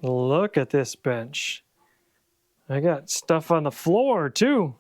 Look at this bench. I got stuff on the floor too.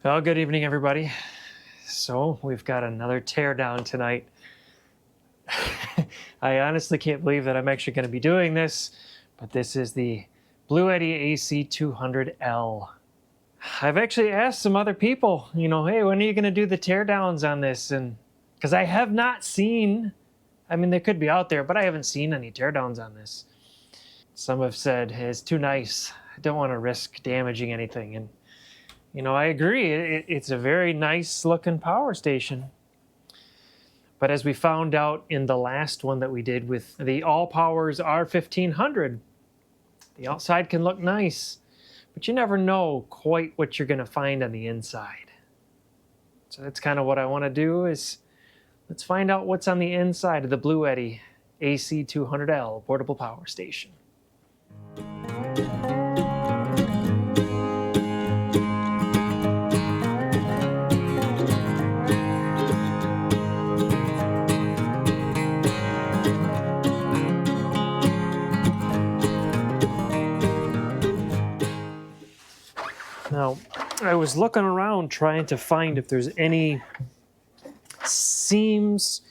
Well, good evening, everybody. So we've got another teardown tonight. I honestly can't believe that I'm actually going to be doing this, but this is the BLUETTI AC200L. I've actually asked some other people, hey, when are you going to do the teardowns on this? And because I have not seen, they could be out there, but I haven't seen any teardowns on this. Some have said, hey, it's too nice. I don't want to risk damaging anything. And, I agree. It's a very nice looking power station. But as we found out in the last one that we did with the All Powers R1500, the outside can look nice, but you never know quite what you're going to find on the inside. So that's kind of what I want to do is let's find out what's on the inside of the BLUETTI AC200L portable power station. Now, I was looking around trying to find if there's any seams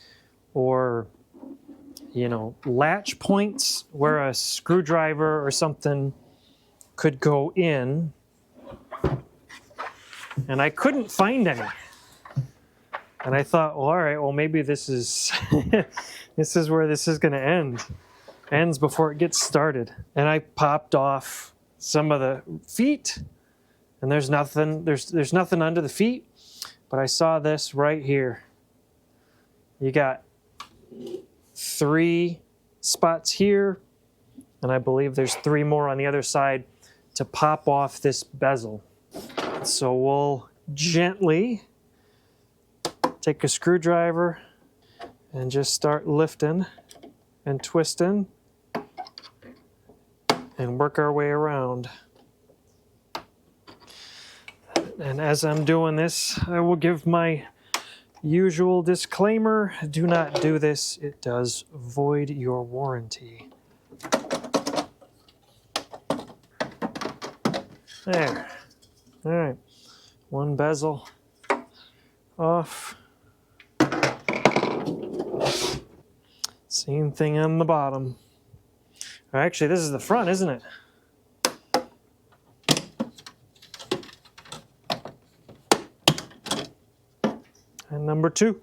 or, latch points where a screwdriver or something could go in, and I couldn't find any. And I thought, well, all right, well, maybe this is this is where this is going to end. Ends before it gets started. And I popped off some of the feet. And there's nothing under the feet, but I saw this right here. You got 3 spots here, and I believe there's 3 more on the other side to pop off this bezel. So we'll gently take a screwdriver and just start lifting and twisting and work our way around. And as I'm doing this, I will give my usual disclaimer. Do not do this. It does void your warranty. There. All right. One bezel off. Same thing on the bottom. Actually, this is the front, isn't it? And number 2.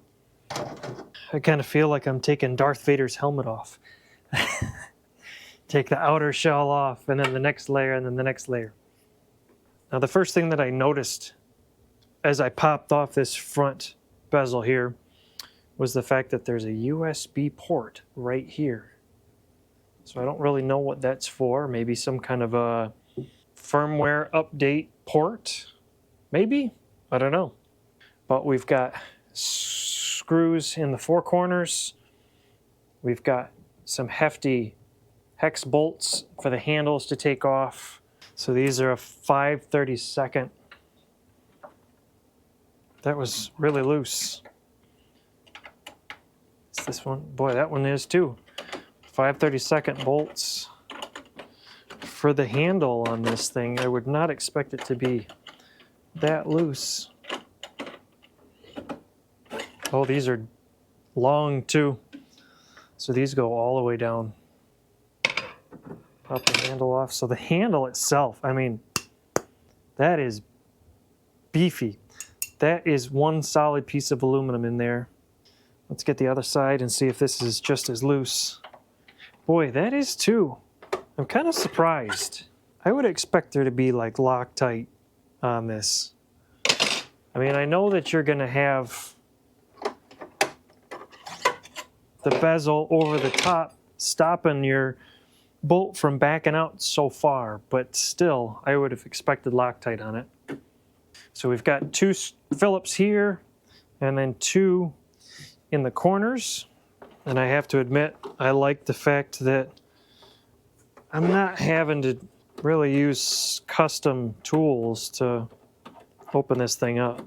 I kind of feel like I'm taking Darth Vader's helmet off. Take the outer shell off, and then the next layer, and then the next layer. Now, the first thing that I noticed as I popped off this front bezel here was the fact that there's a USB port right here. So I don't really know what that's for. Maybe some kind of a firmware update port. Maybe? I don't know. But we've got screws in the 4 corners. We've got some hefty hex bolts for the handles to take off. So these are a 5/32. That was really loose. It's this one. Boy, that one is too. 5/32 bolts for the handle on this thing. I would not expect it to be that loose. Oh, these are long too. So these go all the way down. Pop the handle off. So the handle itself, that is beefy. That is one solid piece of aluminum in there. Let's get the other side and see if this is just as loose. Boy, that is too. I'm kind of surprised. I would expect there to be like Loctite on this. I know that you're gonna have the bezel over the top stopping your bolt from backing out so far, but still, I would have expected Loctite on it. So we've got 2 Phillips here, and then 2 in the corners. And I have to admit, I like the fact that I'm not having to really use custom tools to open this thing up.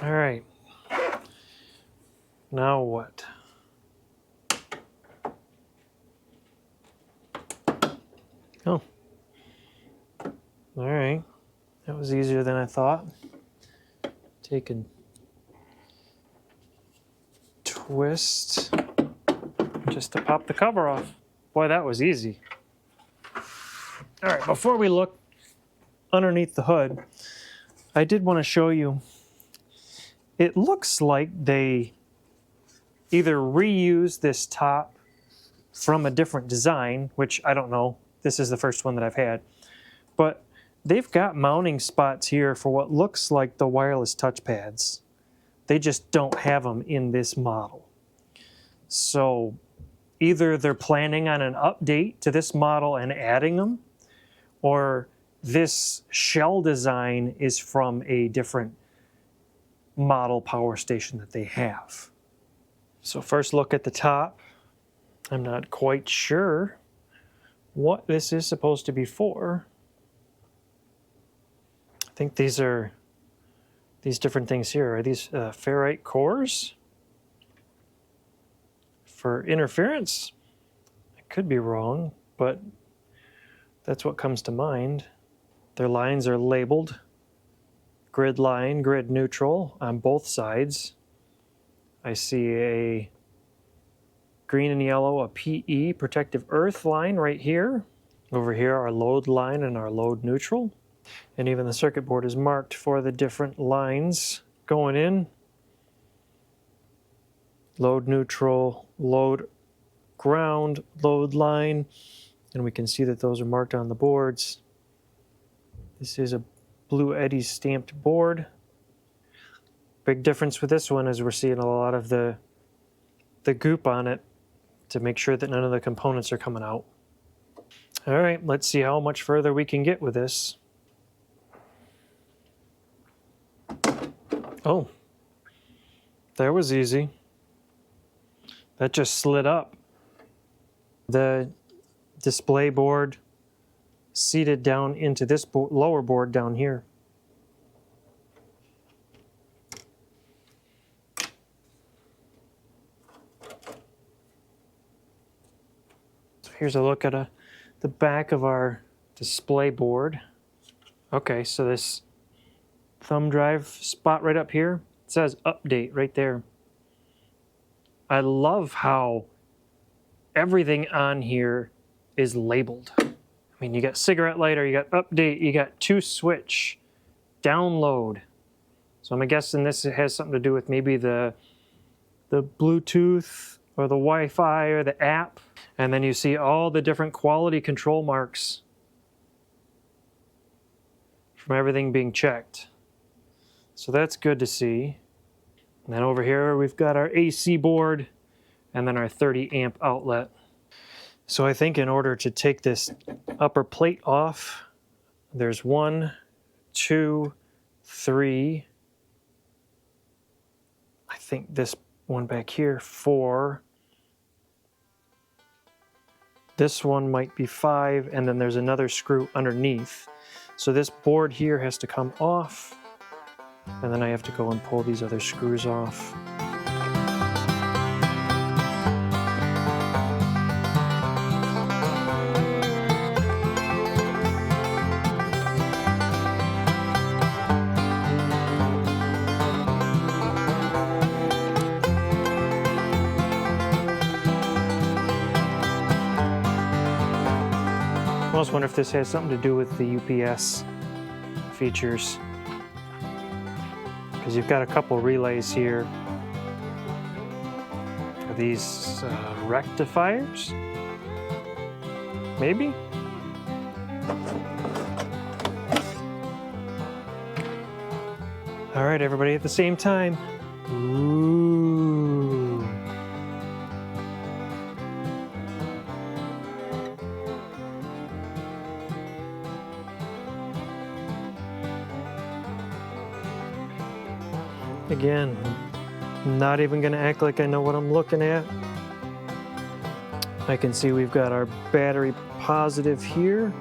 All right. Now what? Oh. All right. That was easier than I thought. Take a twist just to pop the cover off. Boy, that was easy. All right, before we look underneath the hood, I did want to show you, it looks like they either reused this top from a different design, which I don't know, this is the first one that I've had, but they've got mounting spots here for what looks like the wireless touchpads. They just don't have them in this model. So either they're planning on an update to this model and adding them, or this shell design is from a different model power station that they have. So first look at the top. I'm not quite sure what this is supposed to be for. I think these are these different things here. Are these ferrite cores for interference? I could be wrong, but that's what comes to mind. Their lines are labeled grid line, grid neutral on both sides. I see a green and yellow, a PE, protective earth line right here. Over here, our load line and our load neutral. And even the circuit board is marked for the different lines going in. Load neutral, load ground, load line. And we can see that those are marked on the boards. This is a BLUETTI stamped board. Big difference with this one is we're seeing a lot of the goop on it to make sure that none of the components are coming out. All right, let's see how much further we can get with this. Oh, that was easy. That just slid up. The display board seated down into this lower board down here. So here's a look at the back of our display board. Okay, so this thumb drive spot right up here, it says update right there. I love how everything on here is labeled. I mean, you got cigarette lighter, you got update, you got to switch, download. So I'm guessing this has something to do with maybe the Bluetooth or the Wi-Fi or the app. And then you see all the different quality control marks from everything being checked. So that's good to see. And then over here we've got our AC board and then our 30 amp outlet. So I think in order to take this upper plate off, there's 1, 2, 3. I think this one back here, 4. This one might be 5, and then there's another screw underneath. So this board here has to come off, and then I have to go and pull these other screws off. I almost wonder if this has something to do with the UPS features, because you've got a couple relays here. Are these rectifiers? Maybe? All right, everybody at the same time. Ooh. Again, I'm not even going to act like I know what I'm looking at. I can see we've got our battery positive here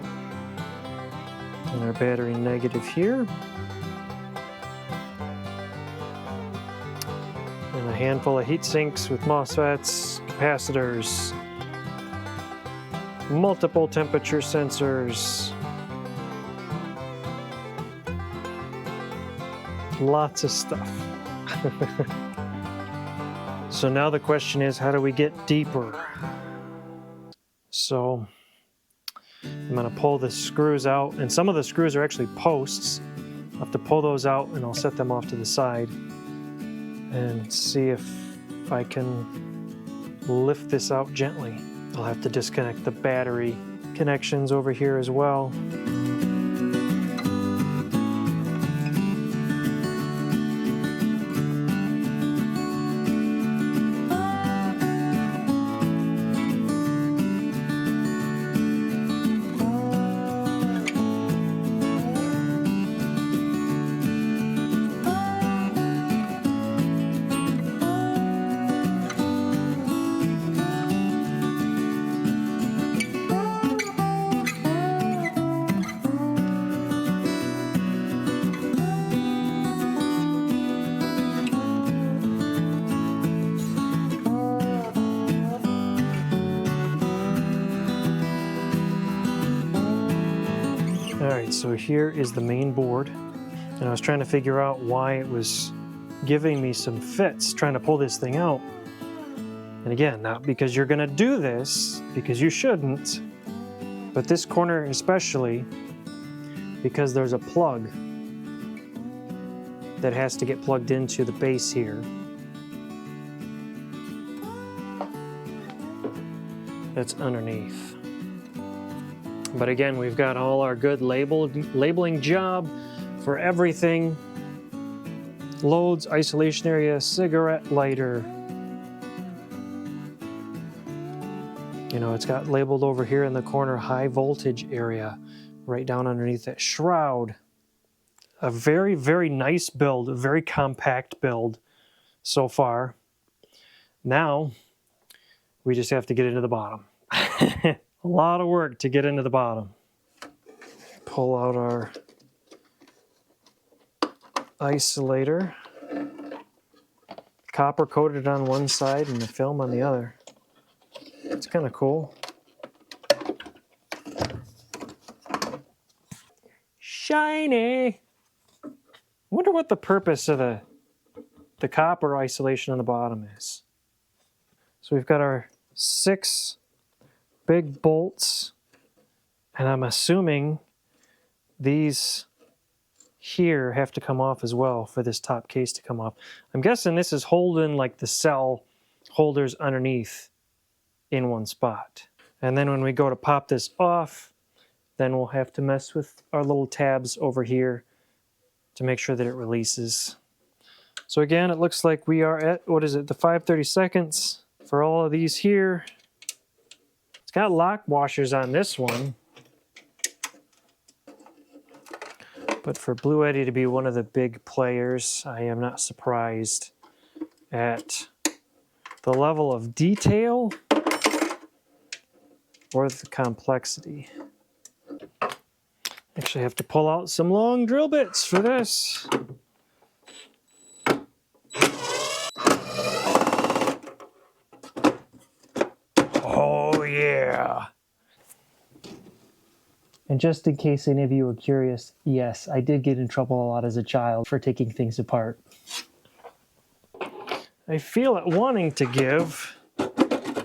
and our battery negative here. And a handful of heat sinks with MOSFETs, capacitors. multiple temperature sensors. Lots of stuff. So now the question is, how do we get deeper? So I'm going to pull the screws out, and some of the screws are actually posts. I'll have to pull those out and I'll set them off to the side and see if I can lift this out gently. I'll have to disconnect the battery connections over here as well. Alright, so here is the main board, and I was trying to figure out why it was giving me some fits trying to pull this thing out. And again, not because you're going to do this, because you shouldn't, but this corner especially, because there's a plug that has to get plugged into the base here. That's underneath. But again, we've got all our good labeling job for everything. Loads, isolation area, cigarette lighter. You know, it's got labeled over here in the corner, high voltage area, right down underneath that shroud. A very, very nice build, a very compact build so far. Now, we just have to get into the bottom. A lot of work to get into the bottom. Pull out our isolator. Copper coated on one side and the film on the other. It's kind of cool. Shiny! Wonder what the purpose of the copper isolation on the bottom is. So we've got our 6 big bolts, and I'm assuming these here have to come off as well for this top case to come off. I'm guessing this is holding like the cell holders underneath in one spot. And then when we go to pop this off, then we'll have to mess with our little tabs over here to make sure that it releases. So again, it looks like we are at, what is it, the 5/32 for all of these here. Got lock washers on this one, but for BLUETTI to be one of the big players, I am not surprised at the level of detail or the complexity. Actually have to pull out some long drill bits for this. Oh yeah! And just in case any of you were curious, yes, I did get in trouble a lot as a child for taking things apart. I feel it wanting to give.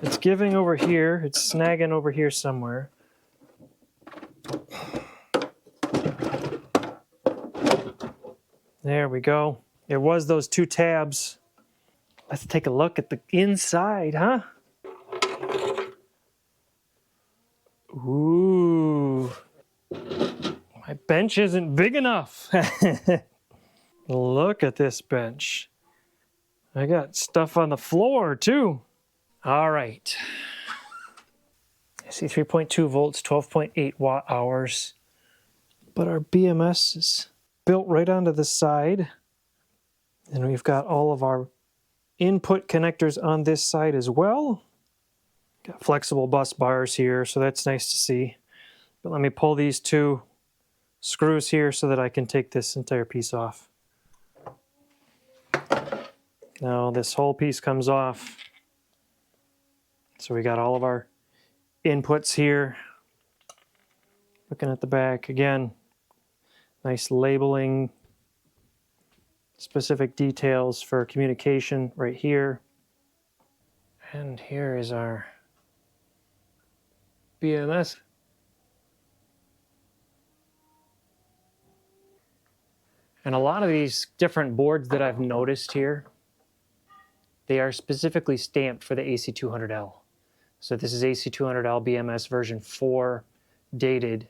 It's giving over here. It's snagging over here somewhere. There we go. It was those 2 tabs. Let's take a look at the inside, huh? Ooh, my bench isn't big enough. Look at this bench. I got stuff on the floor too. All right. I see 3.2 volts, 12.8 watt hours. But our BMS is built right onto the side. And we've got all of our input connectors on this side as well. Got flexible bus bars here, so that's nice to see. But let me pull these 2 screws here so that I can take this entire piece off. Now this whole piece comes off. So we got all of our inputs here. Looking at the back again, nice labeling, specific details for communication right here. And here is our BMS. And a lot of these different boards that I've noticed here, they are specifically stamped for the AC200L. So this is AC200L BMS version 4, dated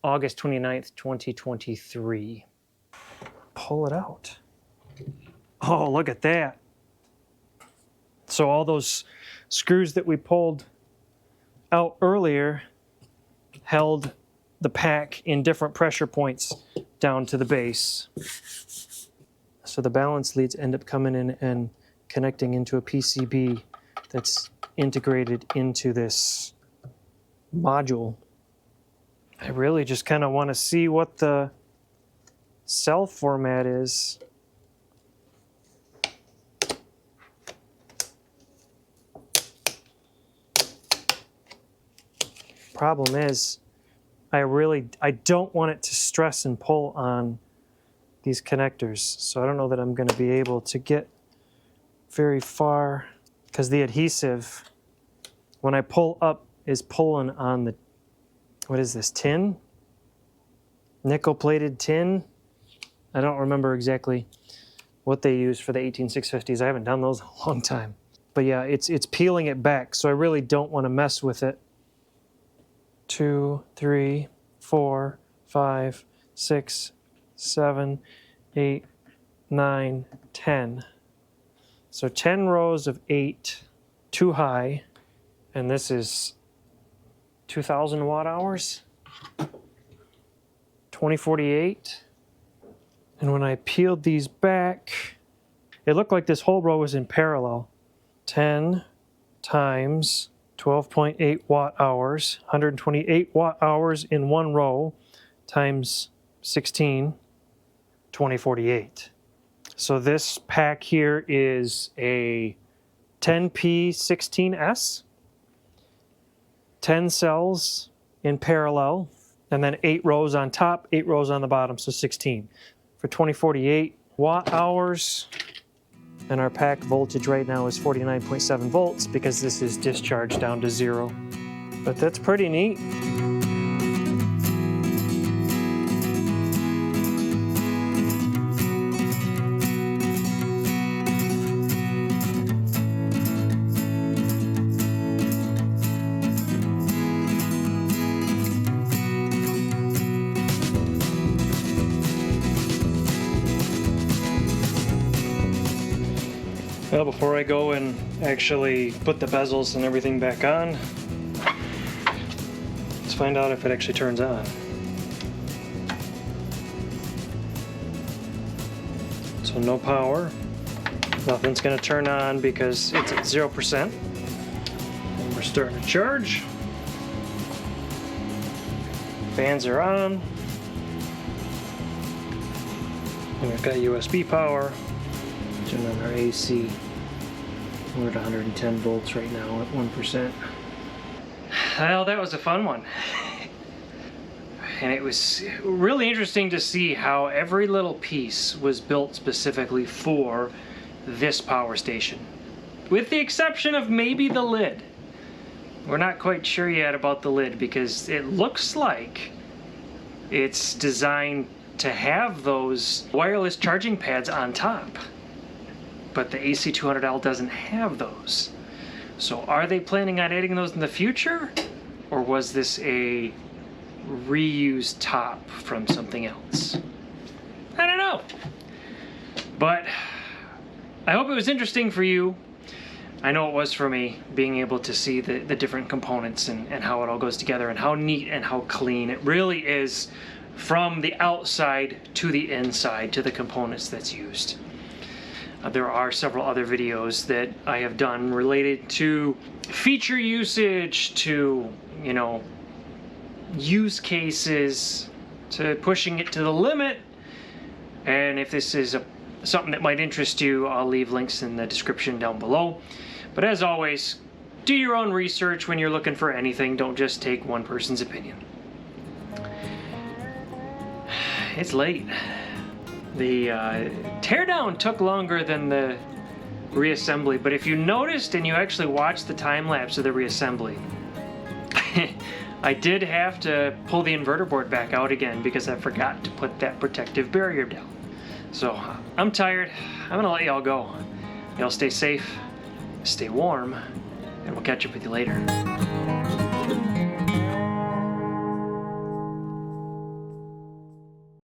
August 29th, 2023. Pull it out. Oh, look at that. So all those screws that we pulled out earlier held the pack in different pressure points down to the base. So the balance leads end up coming in and connecting into a PCB that's integrated into this module. I really just kind of want to see what the cell format is. Problem is, I don't want it to stress and pull on these connectors. So I don't know that I'm going to be able to get very far, because the adhesive, when I pull up, is pulling on the, what is this, tin? Nickel-plated tin? I don't remember exactly what they use for the 18650s. I haven't done those in a long time. But yeah, it's peeling it back, so I really don't want to mess with it. 2, 3, 4, 5, 6, 7, 8, 9, 10. So 10 rows of 8, too high, and this is 2,000 watt hours, 2048. And when I peeled these back, it looked like this whole row was in parallel. 10 times 12.8 watt hours, 128 watt hours in one row, times 16, 2048. So this pack here is a 10P16S, 10 cells in parallel, and then 8 rows on top, 8 rows on the bottom, so 16. For 2048 watt hours, and our pack voltage right now is 49.7 volts because this is discharged down to 0. But that's pretty neat. Well, before I go and actually put the bezels and everything back on, let's find out if it actually turns on. So no power, nothing's going to turn on because it's at 0%. And we're starting to charge. Fans are on. And we've got USB power. Turn on our AC. We're at 110 volts right now at 1%. Well, that was a fun one. And it was really interesting to see how every little piece was built specifically for this power station. With the exception of maybe the lid. We're not quite sure yet about the lid because it looks like it's designed to have those wireless charging pads on top. But the AC200L doesn't have those. So are they planning on adding those in the future? Or was this a reused top from something else? I don't know. But I hope it was interesting for you. I know it was for me, being able to see the different components and how it all goes together and how neat and how clean it really is from the outside to the inside to the components that's used. There are several other videos that I have done related to feature usage, to, you know, use cases, to pushing it to the limit. And if this is something that might interest you, I'll leave links in the description down below. But as always, do your own research when you're looking for anything. Don't just take one person's opinion. It's late. The teardown took longer than the reassembly, but if you noticed and you actually watched the time lapse of the reassembly, I did have to pull the inverter board back out again because I forgot to put that protective barrier down. So I'm tired. I'm gonna let y'all go. Y'all stay safe, stay warm, and we'll catch up with you later.